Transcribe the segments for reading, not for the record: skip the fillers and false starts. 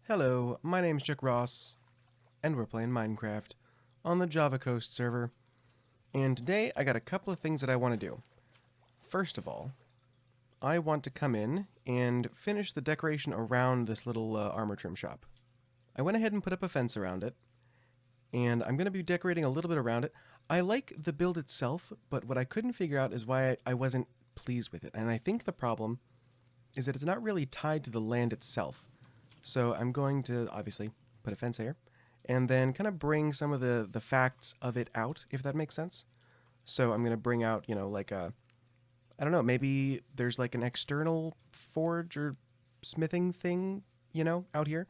Hello, my name's Jack Ross, and we're playing Minecraft on the Java Coast server. And today I got a couple of things that I want to do. First of all, I want to come in and finish the decoration around this little armor trim shop. I went ahead and put up a fence around it, and I'm going to be decorating a little bit around it. I like the build itself, but what I couldn't figure out is why I wasn't pleased with it. And I think the problem is that it's not really tied to the land itself. So I'm going to obviously put a fence here and then kind of bring some of the facts of it out, if that makes sense. So I'm going to bring out, like I don't know, maybe there's like an external forge or smithing thing, out here.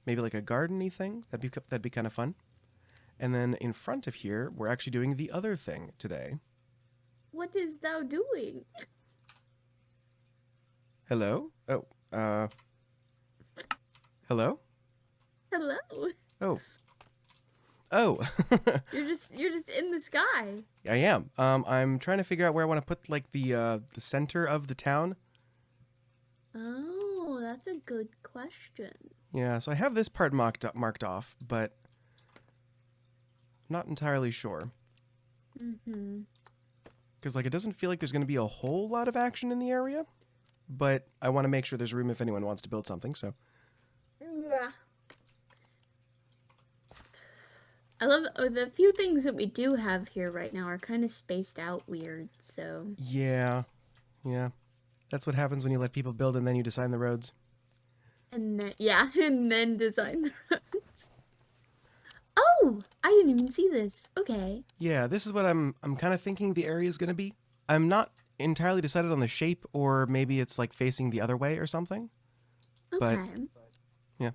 Maybe like a garden-y thing. That'd be kind of fun. And then in front of here, we're actually doing the other thing today. What is thou doing? Hello? Oh, hello? Hello. Oh. Oh. You're just in the sky. I am. I'm trying to figure out where I want to put like the center of the town. Oh, that's a good question. Yeah, so I have this part marked off, but I'm not entirely sure. Mm-hmm. Because like it doesn't feel like there's going to be a whole lot of action in the area, but I want to make sure there's room if anyone wants to build something. So Yeah. I love the few things that we do have here right now are kind of spaced out weird. So yeah, that's what happens when you let people build and then you design the roads. and then and then design the roads. Oh, I didn't even see this. Okay. Yeah, this is what I'm kind of thinking the area is going to be. I'm not entirely decided on the shape, or maybe it's like facing the other way or something. But Okay. yeah.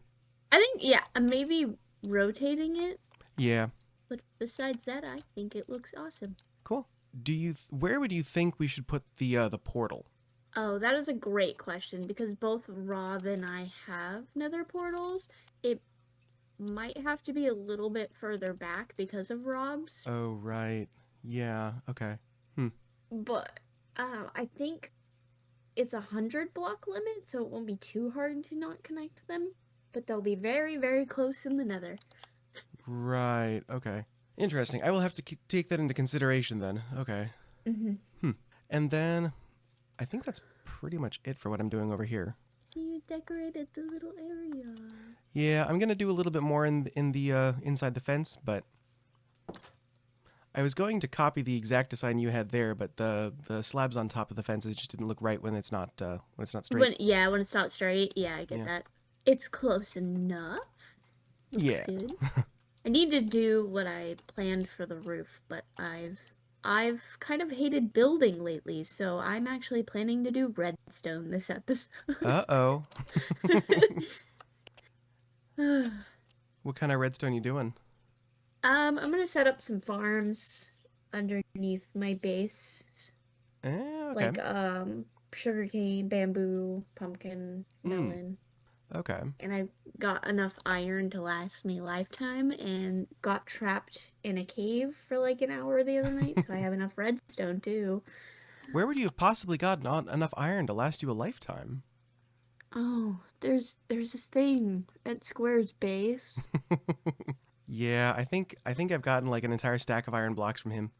I think maybe rotating it. Yeah. But besides that, I think it looks awesome. Cool. Where would you think we should put the portal? Oh, that is a great question because both Rob and I have nether portals. It might have to be a little bit further back because of Rob's, Oh, right. Yeah. Okay. Hmm. but I think it's 100 block limit, so it won't be too hard to not connect them. But they'll be very, very close in the nether. Right. Okay. Interesting. I will have to take that into consideration then. Okay. Mm-hmm. Hmm. And then I think that's pretty much it for what I'm doing over here. You decorated the little area. Yeah, I'm gonna do a little bit more in the inside the fence, but I was going to copy the exact design you had there, but the slabs on top of the fences just didn't look right when it's not straight. When it's not straight, I get Yeah. that. It's close enough. Looks Yeah. good. I need to do what I planned for the roof, but I've kind of hated building lately, so I'm actually planning to do redstone this episode. Uh-oh. What kind of redstone you doing? I'm gonna set up some farms underneath my base. Okay. Like sugarcane, bamboo, pumpkin, melon. Okay. And I got enough iron to last me a lifetime and got trapped in a cave for like an hour the other night, so I have enough redstone too. Where would you have possibly gotten enough iron to last you a lifetime? Oh, there's this thing at Square's base. Yeah, I think I've gotten like an entire stack of iron blocks from him,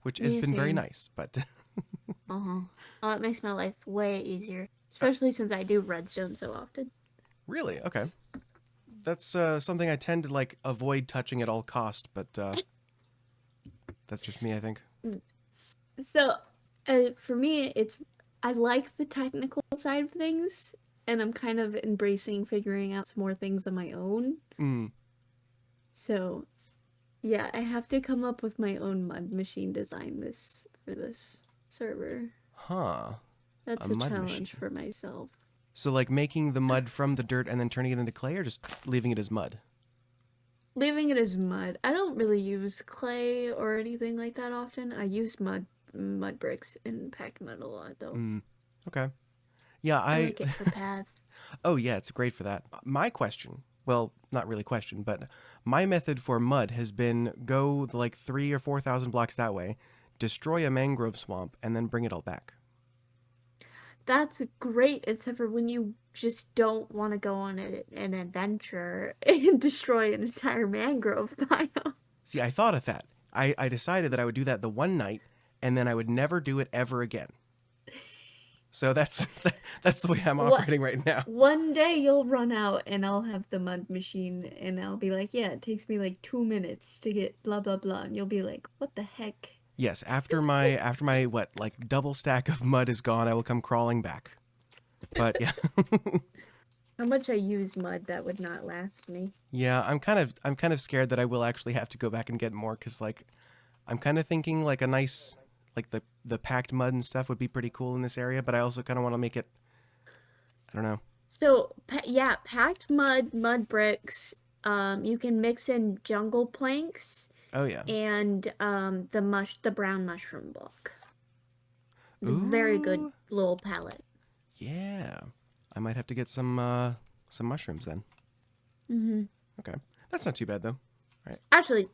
which has Yeah, been very same. nice, but Uh-huh. Oh, it makes my life way easier, especially since I do redstone so often. really, okay. That's something I tend to like avoid touching at all cost, but that's just me, I think. Mm. So, for me, I like the technical side of things, and I'm kind of embracing figuring out some more things on my own. Mm. So, yeah, I have to come up with my own mud machine design this for this server. Huh. That's A a mud challenge machine. for myself. So like making the mud from the dirt and then turning it into clay, or just leaving it as mud? Leaving it as mud. I don't really use clay or anything like that often. I use mud bricks and packed mud a lot though. Mm. Okay. Yeah, I I like it for paths. Oh yeah, it's great for that. My question, well, not really question, but my method for mud has been go like 3 or 4 thousand blocks that way, destroy a mangrove swamp, and then bring it all back. That's great, except for when you just don't want to go on an adventure and destroy an entire mangrove biome. See, I thought of that. I decided that I would do that the one night, and then I would never do it ever again. So that's that's the way I'm What? operating right now. One day you'll run out and I'll have the mud machine and I'll be like, yeah, it takes me like 2 minutes to get blah blah blah, and you'll be like, what the heck? Yes, after my what, like double stack of mud is gone, I will come crawling back. But yeah. How much I use mud, that would not last me. Yeah, I'm kind of scared that I will actually have to go back and get more, cuz like I'm kind of thinking like a nice, like the packed mud and stuff would be pretty cool in this area, but I also kind of want to make it, I don't know. So, yeah, packed mud bricks. You can mix in jungle planks Oh yeah. and the brown mushroom block. It's a very good Ooh. little palette. Yeah. I might have to get some mushrooms then. Mm-hmm. Okay. That's not too bad though. Actually,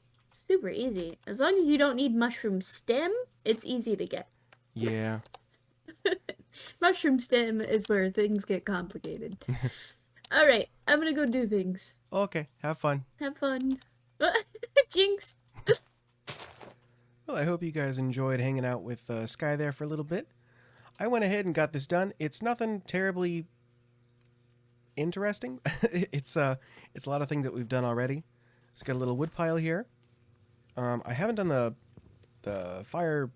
super easy. As long as you don't need mushroom stem, it's easy to get. Yeah. Mushroom stem is where things get complicated. All right, I'm gonna go do things. Okay. Have fun. Have fun. Jinx. Well, I hope you guys enjoyed hanging out with Skye there for a little bit. I went ahead and got this done. It's nothing terribly interesting. It's a lot of things that we've done already. It's got a little wood pile here. I haven't done the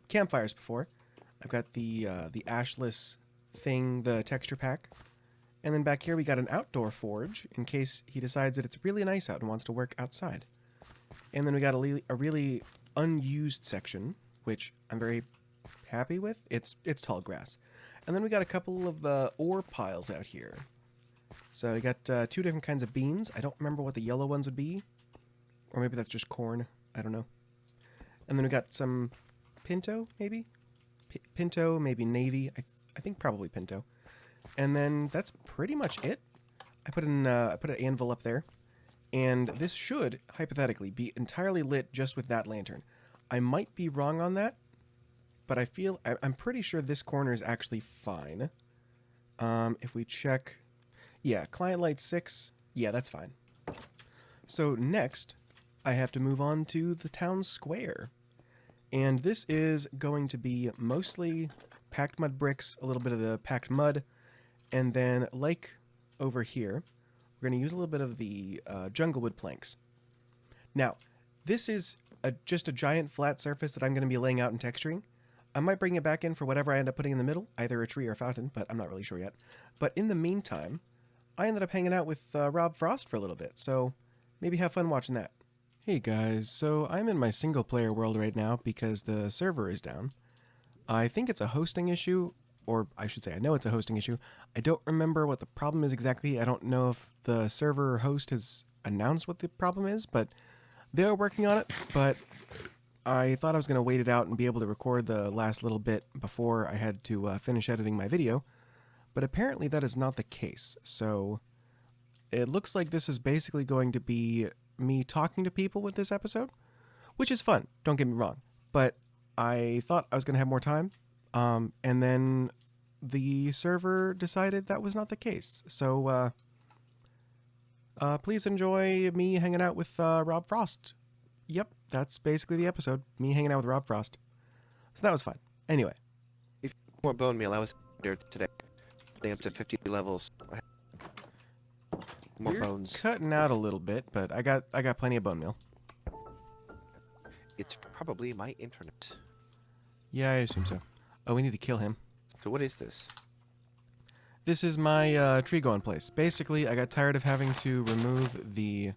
campfires before. I've got the ashless thing, the texture pack. And then back here we got an outdoor forge in case he decides that it's really nice out and wants to work outside. And then we got a really unused section, which I'm very happy with. It's tall grass. And then we got a couple of ore piles out here. So we got 2 different kinds of beans. I don't remember what the yellow ones would be. Or maybe that's just corn. I don't know. And then we got some pinto, maybe? Pinto, maybe navy. I think probably pinto. And then that's pretty much it. I put an anvil up there. And this should, hypothetically, be entirely lit just with that lantern. I might be wrong on that, but I'm pretty sure this corner is actually fine. If we check... Yeah, client light 6. Yeah, that's fine. So next, I have to move on to the town square. And this is going to be mostly packed mud bricks, a little bit of the packed mud, and then like over here, we're going to use a little bit of the jungle wood planks. Now, this is just a giant flat surface that I'm going to be laying out and texturing. I might bring it back in for whatever I end up putting in the middle, either a tree or a fountain, but I'm not really sure yet. But in the meantime, I ended up hanging out with RobbFrost for a little bit, so maybe have fun watching that. Hey guys, so I'm in my single player world right now because the server is down. I think it's a hosting issue, or I should say I know it's a hosting issue. I don't remember what the problem is exactly. I don't know if the server host has announced what the problem is, but they're working on it. But I thought I was going to wait it out and be able to record the last little bit before I had to finish editing my video. But apparently that is not the case. So it looks like this is basically going to be me talking to people with this episode, which is fun, don't get me wrong. But I thought I was going to have more time, and then the server decided that was not the case. So please enjoy me hanging out with RobbFrost. Yep, that's basically the episode, me hanging out with RobbFrost. So that was fun. Anyway. If more bone meal, I was there today. Putting up to 50 levels. More You're bones. cutting out a little bit, but I got plenty of bone meal. It's probably my internet. Yeah, I assume so. Oh, we need to kill him. So what is this? This is my tree going place. Basically, I got tired of having to remove the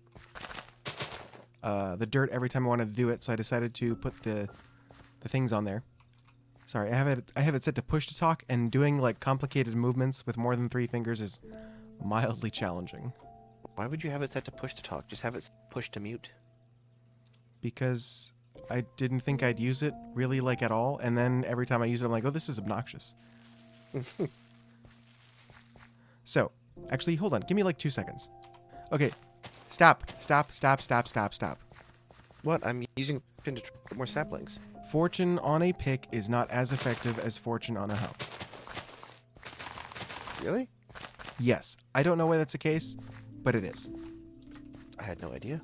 dirt every time I wanted to do it, so I decided to put the things on there. Sorry, I have it set to push to talk, and doing like complicated movements with more than 3 fingers is mildly challenging. Why would you have it set to push to talk? Just have it push to mute. Because I didn't think I'd use it really like at all, and then every time I use it, I'm like, oh, this is obnoxious. So, actually, hold on. Give me like 2 seconds. Okay, stop. What? I'm using to get more saplings. Fortune on a pick is not as effective as fortune on a hoe. Really? Yes. I don't know why that's the case, but it is. I had no idea.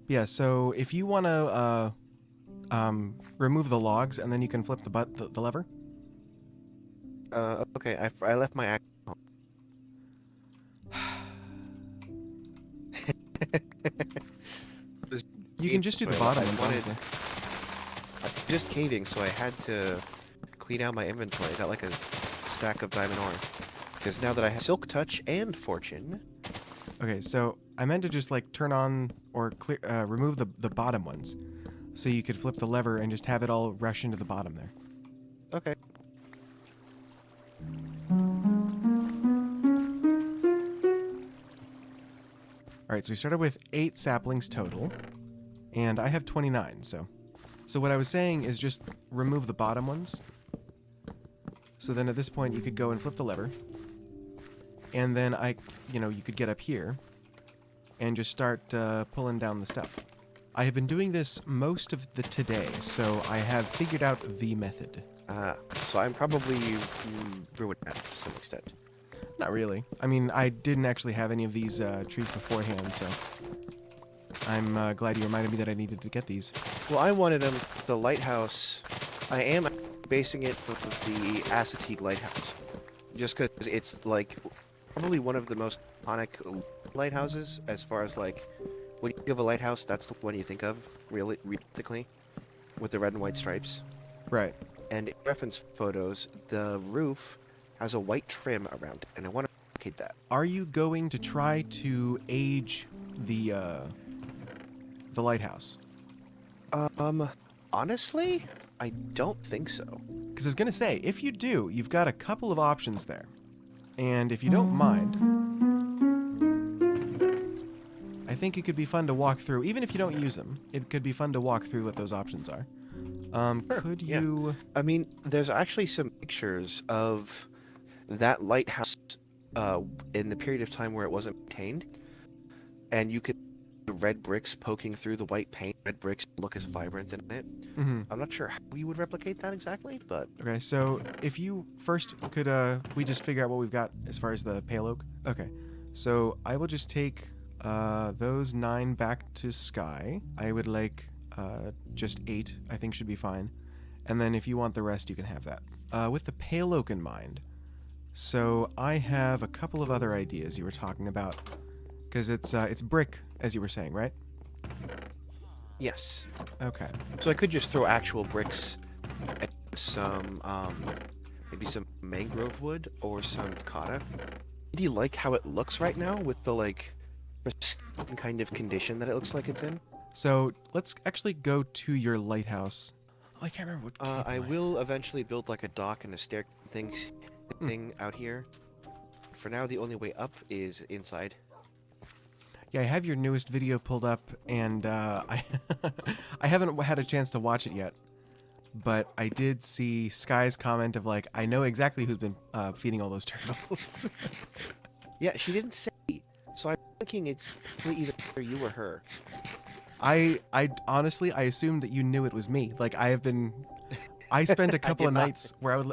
Yeah, so if you want to remove the logs and then you can flip the lever. Okay, I left my axe home. You can just do the bottom ones, honestly. I'm just caving, so I had to clean out my inventory. I got like a stack of diamond ore. Because now that I have Silk Touch and Fortune... Okay, so I meant to just like turn on or clear, remove the bottom ones. So you could flip the lever and just have it all rush into the bottom there. Okay. Alright, so we started with 8 saplings total. And I have 29, so... So what I was saying is just remove the bottom ones. So then at this point you could go and flip the lever. And then you could get up here and just start pulling down the stuff. I have been doing this most of the today, so I have figured out the method. So I'm probably ruined that to some extent. Not really. I mean, I didn't actually have any of these trees beforehand, so I'm glad you reminded me that I needed to get these. Well, I wanted them to the lighthouse. I am basing it with the Acetique Lighthouse. Just because it's, like, probably one of the most iconic lighthouses as far as, like, when you think of a lighthouse, that's the one you think of, realistically, with the red and white stripes. Right. And in reference photos, the roof has a white trim around it, and I want to replicate that. Are you going to try to age the lighthouse? Honestly, I don't think so. Because I was going to say, if you do, you've got a couple of options there. And if you don't mind, I think it could be fun to walk through. Even if you don't use them, it could be fun to walk through what those options are. Sure, Could yeah. you... I mean, there's actually some pictures of that lighthouse in the period of time where it wasn't maintained. And you could see the red bricks poking through the white paint. Red bricks look as vibrant in it. Mm-hmm. I'm not sure how we would replicate that exactly, but... Okay, so if you first could, we just figure out what we've got as far as the pale oak? Okay, so I will just take those 9 back to Skye. I would like just 8, I think should be fine. And then if you want the rest, you can have that. With the pale oak in mind, so I have a couple of other ideas you were talking about. Because it's brick, as you were saying, right? Yes. Okay. So I could just throw actual bricks and some, maybe some mangrove wood or some takata. Do you like how it looks right now with the, like, pristine kind of condition that it looks like it's in? So let's actually go to your lighthouse. Oh, I can't remember what. I will eventually build like a dock and a stair thing out here. For now, the only way up is inside. Yeah, I have your newest video pulled up, and I haven't had a chance to watch it yet. But I did see Skye's comment of like, I know exactly who's been feeding all those turtles. Yeah, she didn't say, so I'm thinking it's either you or her. I honestly, I assumed that you knew it was me. Like, I spent a couple of nights where I would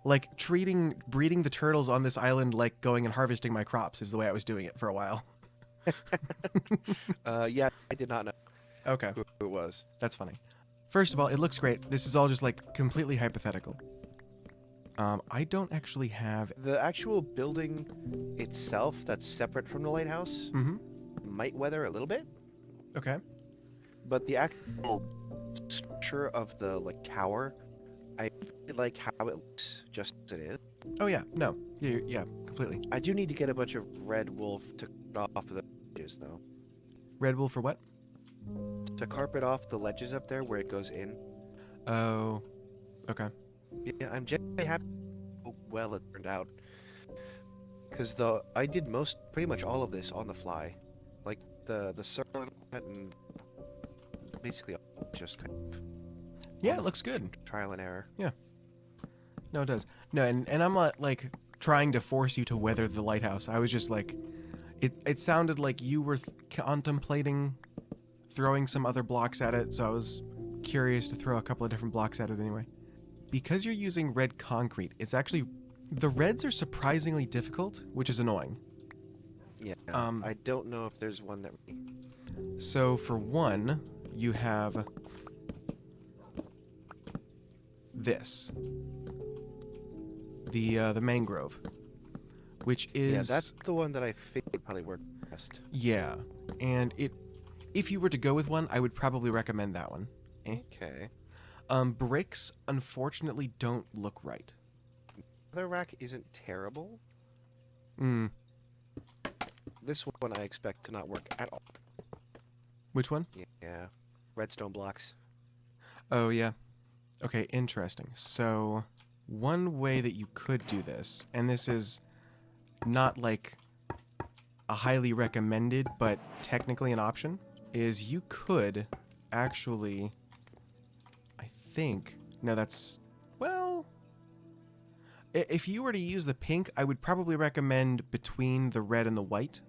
like breeding the turtles on this island, like going and harvesting my crops is the way I was doing it for a while. Yeah, I did not know Okay, who it was. that's funny. First of all, it looks great. This is all just like completely hypothetical. I don't actually have... The actual building itself that's separate from the lighthouse Mm-hmm. might weather a little bit, Okay. but the actual structure of the like tower, I really like how it looks just as it is. Oh yeah, no. Yeah, completely. I do need to get a bunch of red wolf to cut off the ledges though. Red wool for what? To carpet off the ledges up there where it goes in. Oh, okay. Yeah, I'm genuinely happy how well it turned out. Because I did pretty much all of this on the fly. Like the circle and basically just kind of Yeah, it looks good. trial and error. No, it does. No, and I'm not like trying to force you to weather the lighthouse. I was just like, it sounded like you were contemplating throwing some other blocks at it, so I was curious to throw a couple of different blocks at it anyway. Because you're using red concrete, it's actually The reds are surprisingly difficult, which is annoying. Yeah. Um, I don't know if there's one that. So for one, you have this, the mangrove, which is Yeah, that's the one that I think would probably work best. yeah, and if you were to go with one, I would probably recommend that one. Okay. Bricks unfortunately don't look right. The rack isn't terrible. Mm, This one I expect to not work at all. which one? Yeah. Redstone blocks. Oh yeah. Okay, interesting. So one way that you could do this, and this is not like a highly recommended, but technically an option, is you could actually, I think, no, that's, well, if you were to use the pink, I would probably recommend between the red and the white.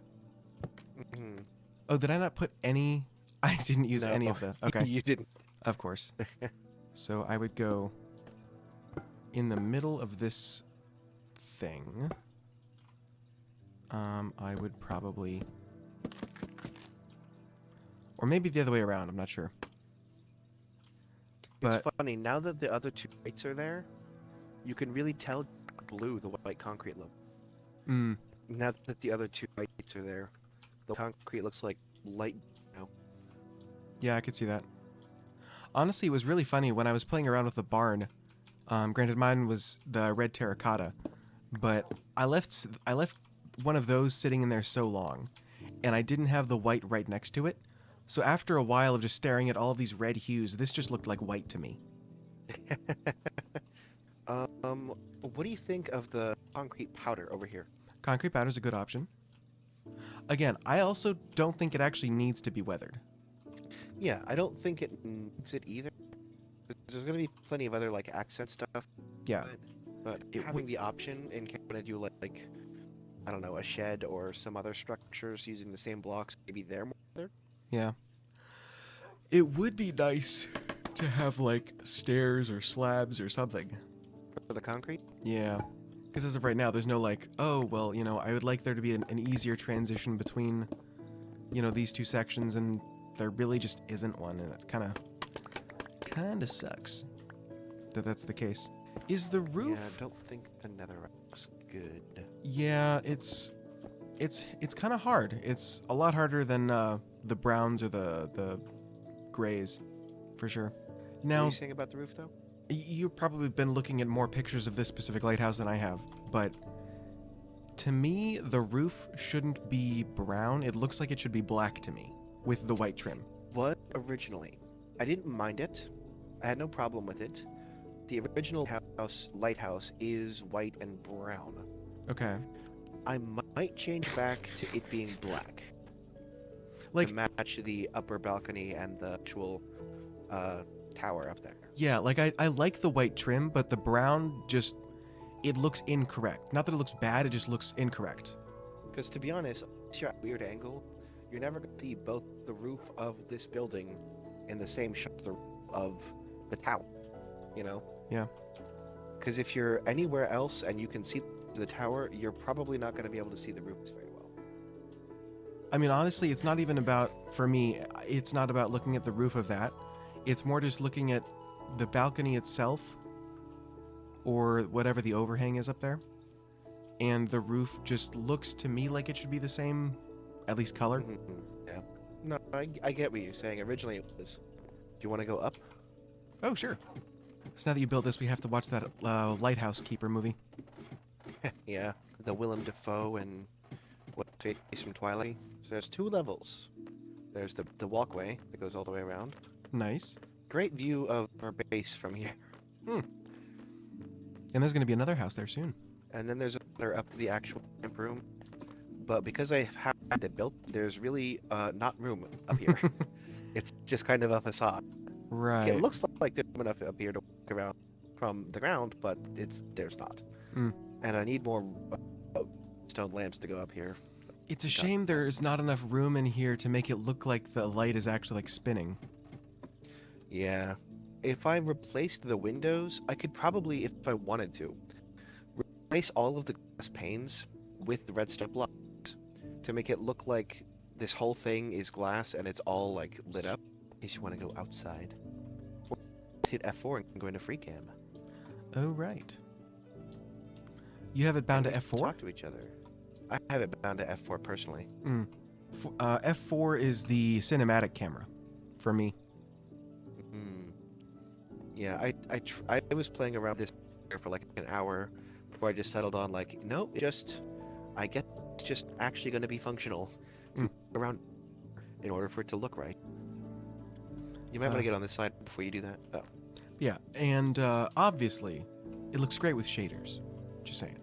Hmm. Oh, did I not put any? I didn't use No, any of the, okay, You didn't. of course. So I would go in the middle of this thing. I would probably, or maybe the other way around, I'm not sure. But It's funny, now that the other two whites are there, you can really tell blue the white concrete look. mm, Now that the other two whites are there, the concrete looks like light now. yeah, I could see that. Honestly, it was really funny when I was playing around with the barn. Granted, mine was the red terracotta, but I left one of those sitting in there so long, and I didn't have the white right next to it. So after a while of just staring at all of these red hues, this just looked like white to me. What do you think of the concrete powder over here? Concrete powder is a good option. Again, I also don't think it actually needs to be weathered. Yeah, I don't think it needs it either. There's going to be plenty of other like accent stuff. Yeah. But It having the option in case when I do like I don't know, a shed or some other structures using the same blocks, maybe they're more weathered. Yeah. It would be nice to have like stairs or slabs or something. For the concrete. Yeah. Because as of right now, there's no like, oh, well, I would like there to be an easier transition between, these two sections, and there really just isn't one, and it kind of sucks that that's the case. Is the roof? Yeah, I don't think the netherrack looks good. Yeah, it's kind of hard. It's a lot harder than the browns or the grays, for sure. What are Now, you saying about the roof though? you've probably been looking at more pictures of this specific lighthouse than I have, but to me, the roof shouldn't be brown. It looks like it should be black to me, with the white trim. What originally? I didn't mind it. I had no problem with it. The original lighthouse is white and brown. Okay. I might change back to it being black. Like, to match the upper balcony and the actual tower up there. yeah, like I like the white trim, but the brown just, it looks incorrect. Not that it looks bad, it just looks incorrect. Because to be honest, unless you're at a weird angle, you're never going to see both the roof of this building in the same shot as the roof of the tower, Yeah. Because if you're anywhere else and you can see the tower, you're probably not going to be able to see the roofs very well. I mean, honestly, it's not even about, for me, it's not about looking at the roof of that. It's more just looking at the balcony itself, or whatever the overhang is up there. And the roof just looks to me like it should be the same, at least color. Mhm. Yeah. No, I get what you're saying. Originally it was. Do you want to go up? Oh, sure. So now that you built this, we have to watch that Lighthouse Keeper movie. Yeah. The Willem Dafoe and what's face from Twilight. So there's 2 levels. There's the walkway that goes all the way around. Nice. Great view of our base from here. And there's going to be another house there soon. And then there's a ladder up to the actual camp room. But because I have had it built, there's really not room up here. It's just kind of a facade. Right. It looks like there's enough up here to walk around from the ground, but there's not. Mm. And I need more stone lamps to go up here. It's a shame there's not enough room in here to make it look like the light is actually like spinning. Yeah. If I replaced the windows, I could probably, if I wanted to, replace all of the glass panes with the redstone blocks to make it look like this whole thing is glass and it's all like lit up. In case you want to go outside, or hit F4 and go into free cam. Oh, right. You have it bound And to we can F4? talk to each other. I have it bound to F4 personally. F4 is the cinematic camera for me. Mm. Yeah, I was playing around this for like an hour before I just settled on like, no, I guess it's just actually going to be functional around in order for it to look right. You might want to get on this side before you do that. Oh. Yeah, and obviously, it looks great with shaders. Just saying.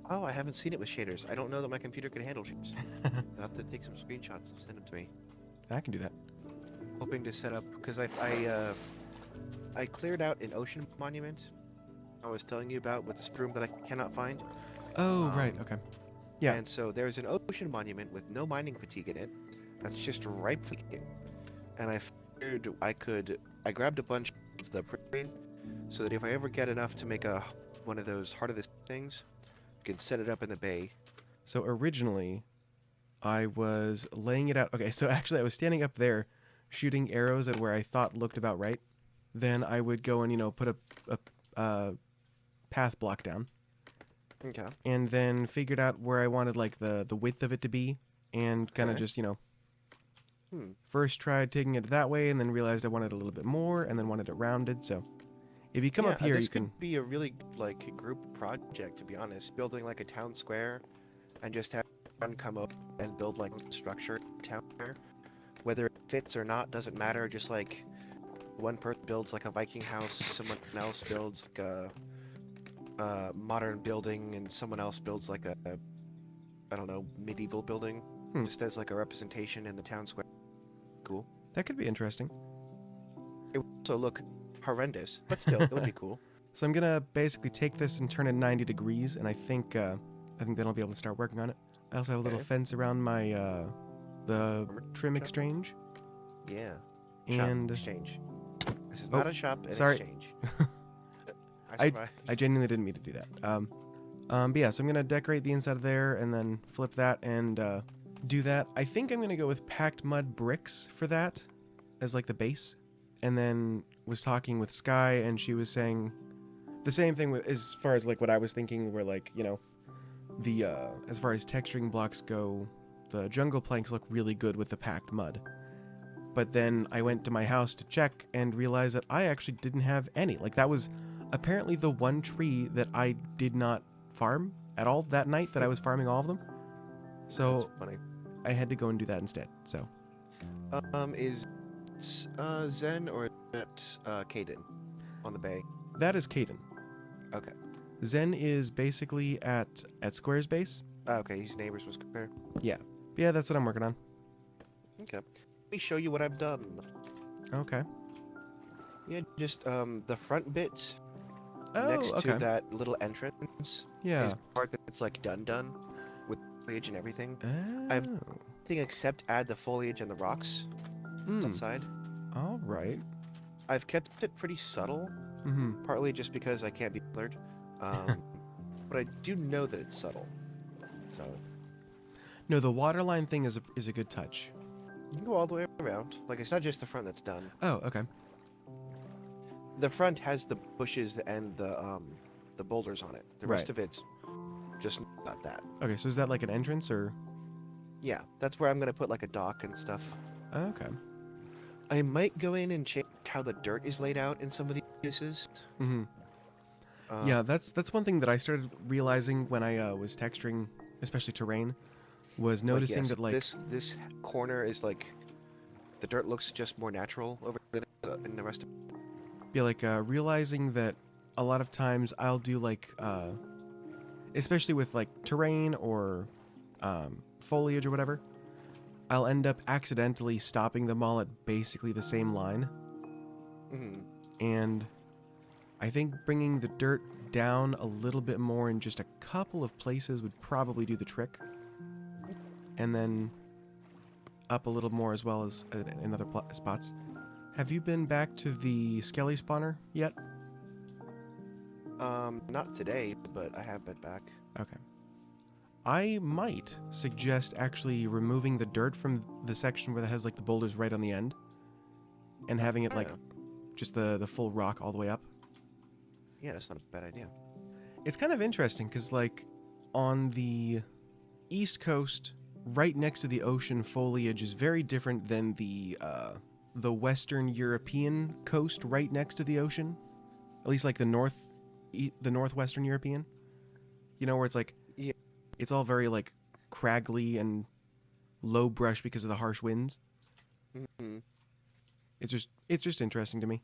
Oh, I haven't seen it with shaders. I don't know that my computer can handle shaders. I'll have to take some screenshots and send them to me. I can do that. Hoping to set up because I cleared out an ocean monument I was telling you about with this broom that I cannot find. Oh, right, okay. Yeah. And so there's an ocean monument with no mining fatigue in it. That's just ripe for kicking. And I figured I grabbed a bunch of the propane so that if I ever get enough to make one of those heart of this things, I can set it up in the bay. So originally, I was laying it out. Okay, so actually I was standing up there shooting arrows at where I thought looked about right. Then I would go and, put a path block down. Okay. And then figured out where I wanted, like, the width of it to be. And kind of Okay. just, first tried taking it that way and then realized I wanted a little bit more and then wanted it rounded. So if you come up here, this you can... could be a really like group project, to be honest. Building like a town square and just have everyone come up and build like structure town square. Whether it fits or not doesn't matter. Just like one person builds like a Viking house, someone else builds like a modern building, and someone else builds like a I don't know, medieval building. Just as like a representation in the town square. Cool. That could be interesting. It would also look horrendous, but still, it would be cool. So I'm going to basically take this and turn it 90 degrees, and I think then I'll be able to start working on it. I also have a little Okay. fence around my the trim exchange. Yeah. And Shop exchange. This is not a shop, an sorry. exchange. I survived. I genuinely didn't mean to do that. But yeah, so I'm going to decorate the inside of there and then flip that and do that. I think I'm going to go with packed mud bricks for that as like the base. And then was talking with Skye, and she was saying the same thing with, as far as like what I was thinking, where like, the as far as texturing blocks go, the jungle planks look really good with the packed mud. But then I went to my house to check and realized that I actually didn't have any. Like, that was apparently the one tree that I did not farm at all that night that I was farming all of them. So That's funny. I had to go and do that instead. So Is Zen or is that Caden on the bay? that is Caden. Okay. Zen is basically at Square's base. Okay, his neighbors was compared. Yeah, that's what I'm working on. Okay. Let me show you what I've done. Okay. Yeah, just the front bit Oh, next okay. to that little entrance Yeah. is part that's like done with foliage and everything. Oh. Everything except add the foliage and the rocks outside. All right. I've kept it pretty subtle, Mm-hmm. partly just because I can't be bothered. But I do know that it's subtle. So No, the waterline thing is a good touch. you can go all the way around. Like, it's not just the front that's done. Oh, okay. The front has the bushes and the boulders on it. The rest Right. of it's just not that. Okay, so is that like an entrance or? Yeah, that's where I'm gonna put like a dock and stuff. Oh, okay. I might go in and change how the dirt is laid out in some of these places. Mm-hmm. Yeah, that's one thing that I started realizing when I was texturing, especially terrain, was noticing that like this corner is like the dirt looks just more natural over in the rest of. Realizing that a lot of times I'll do like especially with like terrain or foliage or whatever, I'll end up accidentally stopping them all at basically the same line. Mhm. And I think bringing the dirt down a little bit more in just a couple of places would probably do the trick. And then up a little more as well as in other spots. Have you been back to the Skelly spawner yet? Not today, but I have been back. Okay. I might suggest actually removing the dirt from the section where it has like the boulders right on the end, and having it like Yeah. just the full rock all the way up. Yeah, that's not a bad idea. It's kind of interesting because like on the east coast, right next to the ocean, foliage is very different than the Western European coast right next to the ocean. At least like the northwestern European. You know, where it's like Yeah. it's all very like craggly and low brush because of the harsh winds. Hmm. It's just interesting to me.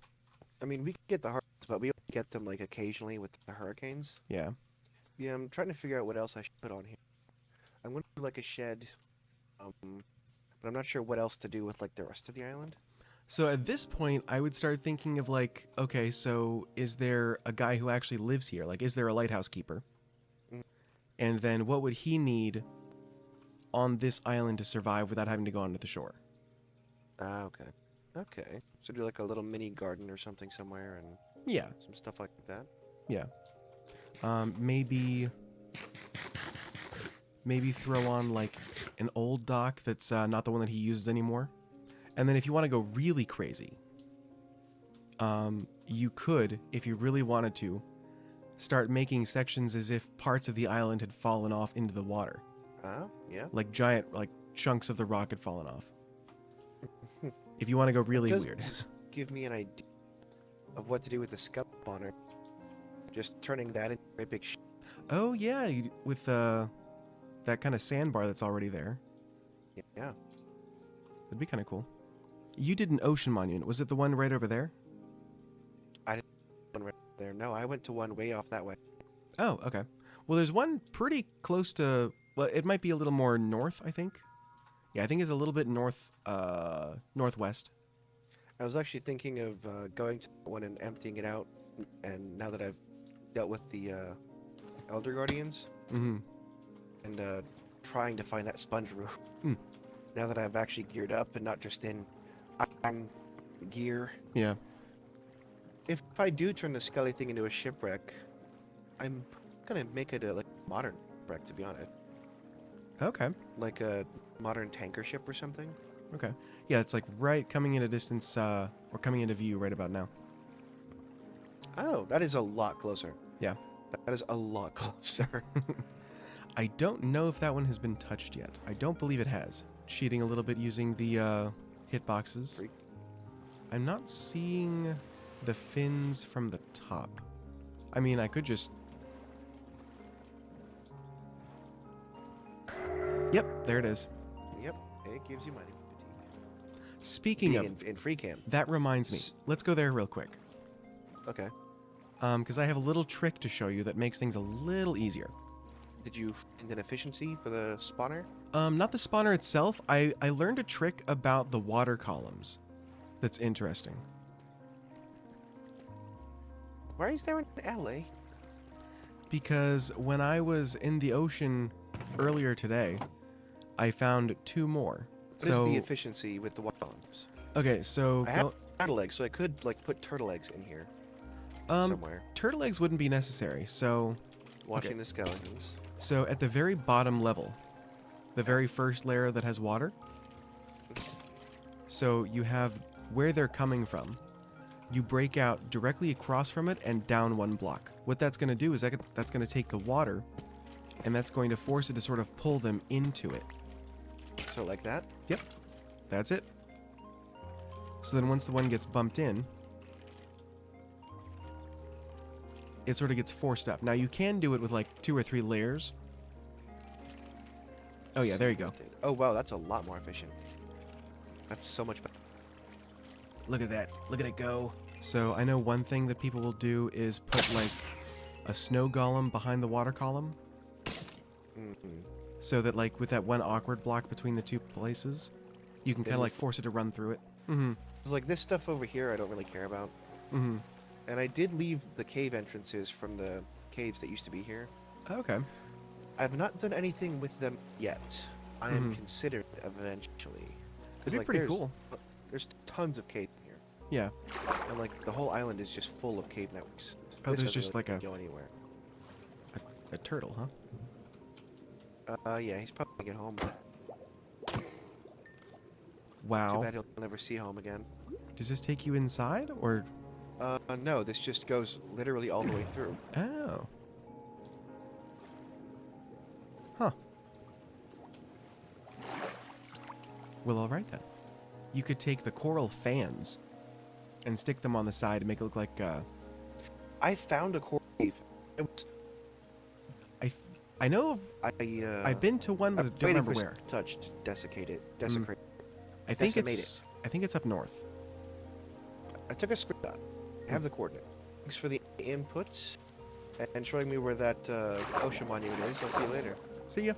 I mean, we get the hurricanes, but we only get them like occasionally with the hurricanes. Yeah. Yeah, I'm trying to figure out what else I should put on here. I'm gonna do like a shed, but I'm not sure what else to do with like the rest of the island. So at this point, I would start thinking of like, okay, so is there a guy who actually lives here? Like, is there a lighthouse keeper? Mm. And then what would he need on this island to survive without having to go onto the shore? Ah, okay. Okay. So do like a little mini garden or something somewhere and Yeah, some stuff like that. yeah. Maybe throw on like an old dock that's not the one that he uses anymore. And then if you want to go really crazy, you could, if you really wanted to, start making sections as if parts of the island had fallen off into the water. Ah, yeah. Like giant, like chunks of the rock had fallen off. If you want to go really Does weird. give me an idea of what to do with the scalp spawner. Just turning that into a very big Oh yeah, with that kind of sandbar that's already there. yeah. That'd be kind of cool. You did an ocean monument. Was it the one right over there? One right there. No, I went to one way off that way. Oh, okay. Well, there's one pretty close to. Well, it might be a little more north, I think. Yeah, I think it's a little bit northwest. I was actually thinking of going to that one and emptying it out, and now that I've dealt with the Elder Guardians Mm-hmm. and trying to find that sponge room. Hmm. Now that I've actually geared up and not just in iron gear. Yeah. If I do turn the Skelly thing into a shipwreck, I'm gonna make it a like modern shipwreck, to be honest. Okay. Like a modern tanker ship or something. Okay. Yeah, it's like right coming into distance, or coming into view right about now. Oh, that is a lot closer. Yeah. That is a lot closer. I don't know if that one has been touched yet. I don't believe it has. Cheating a little bit using the hitboxes. Freak. I'm not seeing the fins from the top. I mean, I could just... Yep, there it is. Yep, it gives you money. Speaking of... in free cam. That reminds me. Let's go there real quick. Okay. Because I have a little trick to show you that makes things a little easier. Did you find an efficiency for the spawner? Not the spawner itself. I learned a trick about the water columns that's interesting. Why is there an alley? Because when I was in the ocean earlier today, I found 2 more. What is the efficiency with the water columns? Okay, so I have turtle eggs, so I could like put turtle eggs in here somewhere. turtle eggs wouldn't be necessary. So Watching okay. the skeletons. So at the very bottom level, the very first layer that has water. So you have where they're coming from. You break out directly across from it and down 1 block. What that's going to do is that's going to take the water, and that's going to force it to sort of pull them into it. So like that? Yep, that's it. So then once the one gets bumped in, it sort of gets forced up. Now you can do it with like 2 or 3 layers. Oh yeah, there you go. Oh wow, that's a lot more efficient. That's so much better. Look at that. Look at it go. So I know one thing that people will do is put like a snow golem behind the water column. Mm-hmm. So that like with that one awkward block between the 2 places, you can kind of like force it to run through it. Mm-hmm. It's like this stuff over here I don't really care about. Mm-hmm. And I did leave the cave entrances from the caves that used to be here. Okay. I've not done anything with them yet. I am considering eventually. It'd be pretty cool. There's tons of caves here. Yeah. And like the whole island is just full of cave networks. Oh, This there's doesn't just really like go anywhere. a turtle, huh? Yeah, he's probably gonna get home. Too Wow. bad he'll never see home again. Does this take you inside, or? No, this just goes literally all the way through. Oh. Huh. Well, all right then. You could take the coral fans and stick them on the side and make it look like, I found a coral cave. It was, I know of, I've been to one, but I I'm don't waiting remember for where. touch to desecrate it. Desecrate. I think Decimate I think it's up north. I took a screenshot. I have the coordinate. Thanks for the inputs and showing me where that ocean monument is. I'll see you later. See ya.